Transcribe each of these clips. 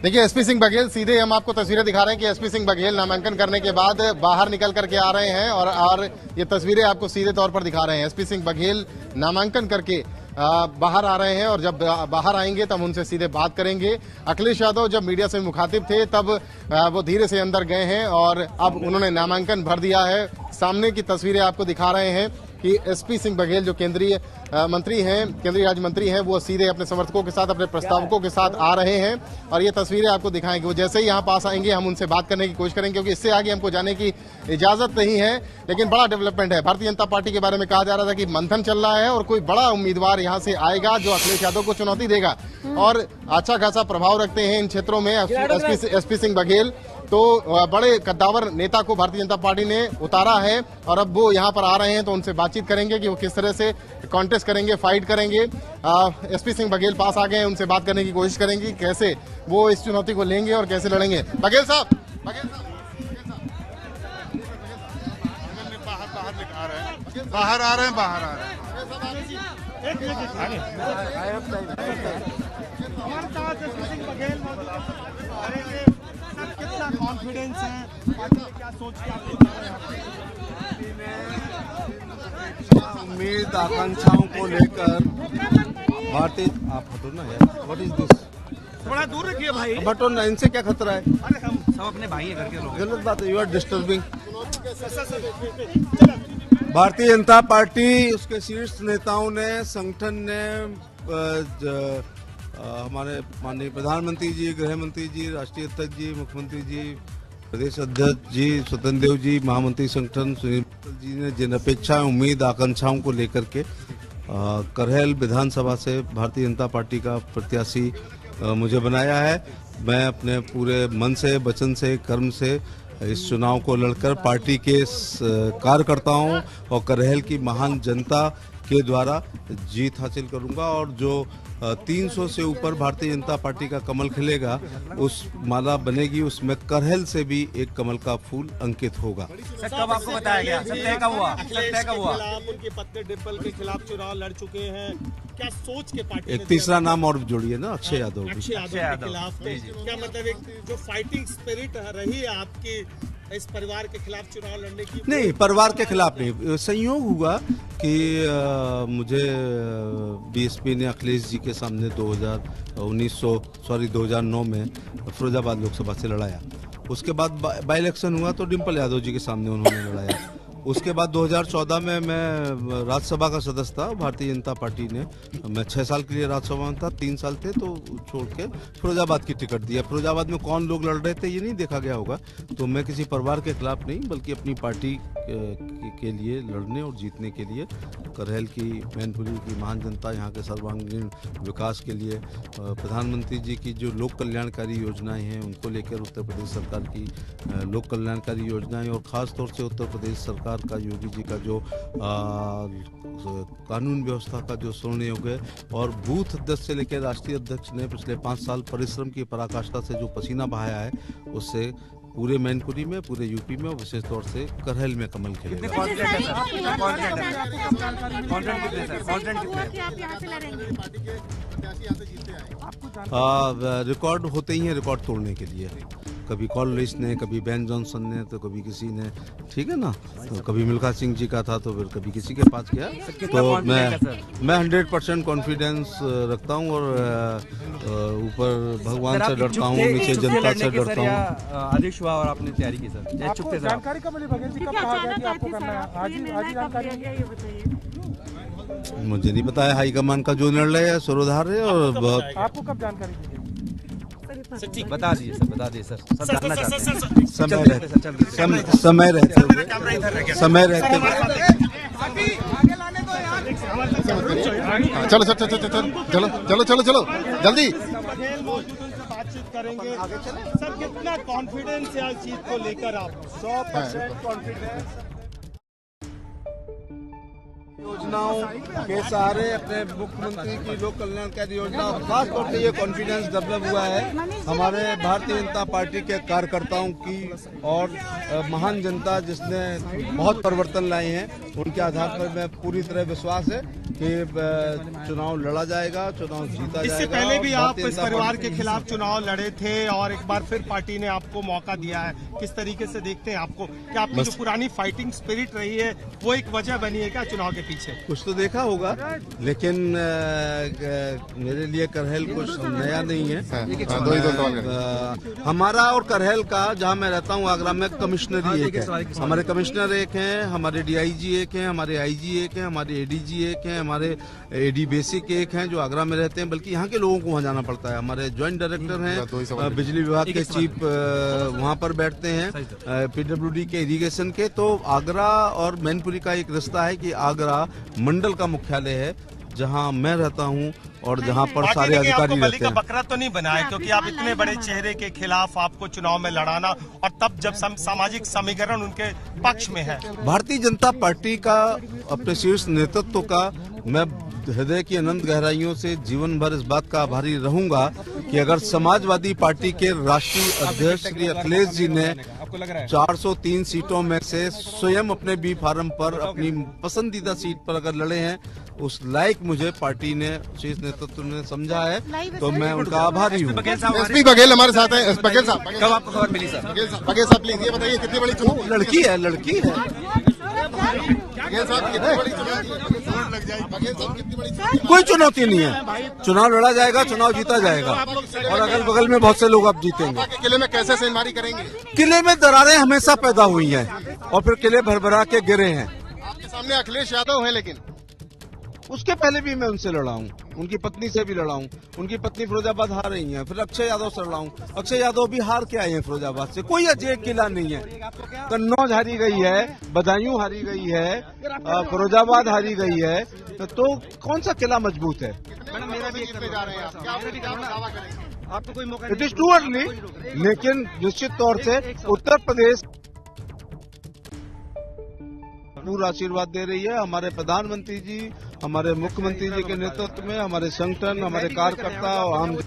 देखिए, एसपी सिंह बघेल, सीधे हम आपको तस्वीरें दिखा रहे हैं कि एसपी सिंह बघेल नामांकन करने के बाद बाहर निकल करके आ रहे हैं और ये तस्वीरें आपको सीधे तौर पर दिखा रहे हैं। एसपी सिंह बघेल नामांकन करके बाहर आ रहे हैं और जब बाहर आएंगे तब उनसे सीधे बात करेंगे। अखिलेश यादव जब मीडिया से मुखातिब थे तब वो धीरे से अंदर गए हैं और अब उन्होंने नामांकन भर दिया है। सामने की तस्वीरें आपको दिखा रहे हैं कि एसपी सिंह बघेल जो केंद्रीय मंत्री हैं, केंद्रीय राज्य मंत्री हैं, वो सीधे अपने समर्थकों के साथ, अपने प्रस्तावकों के साथ आ रहे हैं और ये तस्वीरें आपको दिखाएंगे। वो जैसे ही यहाँ पास आएंगे हम उनसे बात करने की कोशिश करेंगे, क्योंकि इससे आगे हमको जाने की इजाजत नहीं है। लेकिन बड़ा डेवलपमेंट है। भारतीय जनता पार्टी के बारे में कहा जा रहा था कि मंथन चल रहा है और कोई बड़ा उम्मीदवार यहाँ से आएगा जो अखिलेश यादव को चुनौती देगा और अच्छा खासा प्रभाव रखते हैं इन क्षेत्रों में एसपी सिंह बघेल। तो बड़े कद्दावर नेता को भारतीय जनता पार्टी ने उतारा है और अब वो यहाँ पर आ रहे हैं तो उनसे बातचीत करेंगे कि वो किस तरह से कॉन्टेस्ट करेंगे, फाइट करेंगे। एसपी सिंह बघेल पास आ गए हैं, उनसे बात करने की कोशिश करेंगे कि कैसे वो इस चुनौती को लेंगे और कैसे लड़ेंगे। बघेल साहब, बाहर आ रहे हैं। कितना कॉन्फिडेंस है, क्या सोच के उम्मीद आकांक्षाओं को लेकर भारतीय आप हटो ना यार, व्हाट इज दिस, थोड़ा दूर रखिए भाई। हटो ना, इनसे क्या खतरा है? अरे हम सब अपने भाई हैं, घर के लोग। गलत बात है, you are disturbing. Bharatiya Janata party, उसके शीर्ष नेताओं ने, संगठन ने, हमारे माननीय प्रधानमंत्री जी, गृह मंत्री जी, राष्ट्रीय अध्यक्ष जी, मुख्यमंत्री जी, प्रदेश अध्यक्ष जी, स्वतंत्र देव जी, महामंत्री संगठन सुनील जी ने जिन अपेक्षाएं, उम्मीद, आकांक्षाओं को लेकर के करहल विधानसभा से भारतीय जनता पार्टी का प्रत्याशी मुझे बनाया है। मैं अपने पूरे मन से, वचन से, कर्म से इस चुनाव को लड़कर पार्टी के कार्यकर्ताओं और करहल की महान जनता के द्वारा जीत हासिल करूंगा और जो 300 से ऊपर भारतीय जनता पार्टी का कमल खिलेगा, उस माला बनेगी, उसमें करहल से भी एक कमल का फूल अंकित होगा। सर, कब आपको बताया गया? तय कब हुआ? उनकी पत्नी डिम्पल के खिलाफ चुनाव लड़ चुके हैं, क्या सोच के पार्टी एक तीसरा नाम और जोड़िए ना, अक्षय यादव। अक्षय यादव के खिलाफ क्या मतलब, एक जो फाइटिंग स्पिरिट रही है आपकी इस परिवार के खिलाफ चुनाव लड़ने की? नहीं, परिवार के खिलाफ नहीं, संयोग हुआ कि मुझे बीएसपी ने अखिलेश जी के सामने 2009 में फिरोजाबाद लोकसभा से लड़ाया। उसके बाद बाई इलेक्शन हुआ तो डिम्पल यादव जी के सामने उन्होंने लड़ाया। उसके बाद 2014 में मैं राज्यसभा का सदस्य था भारतीय जनता पार्टी ने, मैं 6 साल के लिए राज्यसभा में था, 3 साल थे तो छोड़ के फिरोजाबाद की टिकट दिया। फिरोजाबाद में कौन लोग लड़ रहे थे ये नहीं देखा गया होगा। तो मैं किसी परिवार के खिलाफ नहीं, बल्कि अपनी पार्टी के लिए लड़ने और जीतने के लिए, करहल की, मैनपुरी की महान जनता, यहाँ के सर्वांगीण विकास के लिए, प्रधानमंत्री जी की जो लोक कल्याणकारी योजनाएं हैं उनको लेकर उत्तर प्रदेश सरकार की लोक कल्याणकारी योजनाएं और ख़ास तौर से उत्तर प्रदेश सरकार का, योगी जी का जो कानून व्यवस्था का जो स्वर्ण योग है और बूथ अध्यक्ष से लेकर राष्ट्रीय अध्यक्ष ने पिछले 5 साल परिश्रम की पराकाष्ठा से जो पसीना बहाया है, उससे पूरे मैनपुरी में, पूरे यूपी में और विशेष तौर से करहल में कमल खिलेगा। रिकॉर्ड होते ही हैं रिकॉर्ड तोड़ने के लिए। कभी कॉल लिस्ट ने, कभी बेन जॉनसन ने, तो कभी किसी ने, ठीक है ना, तो कभी मिल्खा सिंह जी का था तो फिर कभी किसी के पास गया। तो मैं 100% कॉन्फिडेंस रखता हूँ और ऊपर भगवान से डरता हूँ, नीचे जनता से डरता हूँ। आदेश हुआ और आपने तैयारी की सर? आपको जानकारी कब मिली बघेल जी, कब कहा गया कि आपको करना है? आज ही जानकारी? मुझे नहीं पता है, हाईकमान का जो निर्णय है सर्वधार्य है। और आपको कब जानकारी दी? बता दीजिए सर, बता दीजिए सर, सब जानना चाहते समय हैं। रहते चलो जल्दी बातचीत करेंगे। सर, कितना कॉन्फिडेंस है इस चीज को लेकर? आप 100% कॉन्फिडेंस। योजनाओं के सहारे अपने मुख्यमंत्री की लोक कल्याणकारी योजना, खास तौर से ये कॉन्फिडेंस डेवलप हुआ है हमारे भारतीय जनता पार्टी के कार्यकर्ताओं की और महान जनता जिसने बहुत परिवर्तन लाए हैं, उनके आधार पर मैं पूरी तरह विश्वास है कि चुनाव लड़ा जाएगा, चुनाव जीता जाएगा। इससे पहले भी और आप भारतीय इस जनता परिवार पार्टी के खिलाफ चुनाव लड़े थे और एक बार फिर पार्टी ने आपको मौका दिया है। किस तरीके से देखते हैं आपको? क्या आपकी जो पुरानी फाइटिंग स्पिरिट रही है वो एक वजह बनी है क्या चुनाव के पीछे? कुछ तो देखा होगा, लेकिन मेरे लिए करहल कुछ नया नहीं है। दो ही दो सवाल करें। हमारा और करहल का, जहां मैं रहता हूं आगरा में, कमिश्नरी एक है, हमारे कमिश्नर एक हैं, हमारे डीआईजी एक हैं, हमारे आईजी एक हैं, हमारे एडीजी एक हैं, हमारे एडी बेसिक एक हैं जो आगरा में रहते हैं। बल्कि यहाँ के लोगों को वहाँ जाना पड़ता है। हमारे ज्वाइंट डायरेक्टर हैं बिजली विभाग के चीफ, वहाँ पर बैठते हैं, पीडब्ल्यूडी के इरिगेशन के। तो आगरा और मैनपुरी का एक रिश्ता है कि आगरा मंडल का मुख्यालय है जहाँ मैं रहता हूँ और जहाँ पर सारे अधिकारी रहते हैं। बकरा तो नहीं बनाया क्योंकि आप इतने बड़े चेहरे के खिलाफ आपको चुनाव में लड़ाना, और तब जब सामाजिक समीकरण उनके पक्ष में है। भारतीय जनता पार्टी का, अपने शीर्ष नेतृत्व का मैं हृदय की अनंत गहराइयों से जीवन भर इस बात का आभारी रहूंगा कि अगर समाजवादी पार्टी के राष्ट्रीय अध्यक्ष श्री अखिलेश जी ने 403 सीटों में से स्वयं अपने बी फार्म पर अपनी पसंदीदा सीट पर अगर लड़े हैं, उस लायक मुझे पार्टी ने, शीर्ष नेतृत्व ने समझा है, तो मैं उनका आभारी हूँ। एसपी बघेल हमारे साथ हैं। बघेल साहब, कब आपको खबर मिली सर? बघेल साहब प्लीज ये बताइए कितनी बड़ी चुनौती? लड़की है, लड़की है। बघेल साहब कितनी बड़ी चुनौती? बघेल साहब कितनी बड़ी चुनौती? कोई चुनौती नहीं है, चुनाव लड़ा जाएगा, चुनाव जीता जाएगा और अगल बगल में बहुत से लोग अब जीतेंगे। के किले में कैसे सेंधमारी करेंगे? किले में दरारें हमेशा पैदा हुई हैं और फिर किले भरभरा के गिरे हैं। आपके सामने अखिलेश यादव हैं, लेकिन उसके पहले भी मैं उनसे लड़ा हूँ, उनकी पत्नी से भी लड़ा हूँ। उनकी पत्नी फिरोजाबाद हार रही हैं। फिर अक्षय यादव से लड़ा हूँ, अक्षय यादव भी हार के आए हैं फिरोजाबाद से। कोई अजय किला नहीं है। कन्नौज हारी गई है, बदायूं हारी गई है, फिरोजाबाद हारी गई है, तो कौन सा किला मजबूत है? इट इज टू अर्ली, लेकिन निश्चित तौर से उत्तर प्रदेश पूरा आशीर्वाद दे रही है। हमारे प्रधानमंत्री जी, हमारे मुख्यमंत्री जी के नेतृत्व में हमारे संगठन, हमारे कार्यकर्ता और आम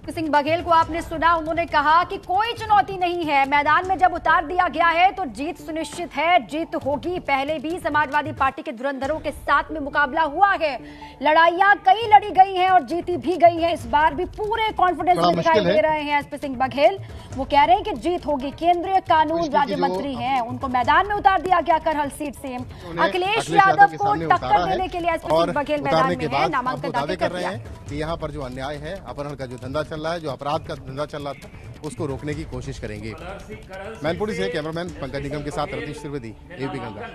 सिंह बघेल को आपने सुना, उन्होंने कहा कि कोई चुनौती नहीं है, मैदान में जब उतार दिया गया है तो जीत सुनिश्चित है, जीत होगी। पहले भी समाजवादी पार्टी के धुरंधरों के साथ में मुकाबला हुआ है, लड़ाइयां कई लड़ी गई हैं और जीती भी गई हैं। इस बार भी पूरे कॉन्फिडेंस में दिखाई दे रहे हैं एसपी सिंह बघेल। वो कह रहे हैं कि जीत होगी। केंद्रीय कानून राज्य मंत्री हैं, उनको मैदान में उतार दिया गया करहल सीट से। अखिलेश यादव को टक्कर देने के लिए एसपी सिंह बघेल मैदान में है, नामांकन दाखिल कर दिया कि यहाँ पर जो अन्याय है, अपहरण का जो धंधा चल रहा है, जो अपराध का धंधा चल रहा था, उसको रोकने की कोशिश करेंगे। मैनपुरी से कैमरामैन पंकज निगम के साथ रतीश त्रिवेदी, एबी गंगा।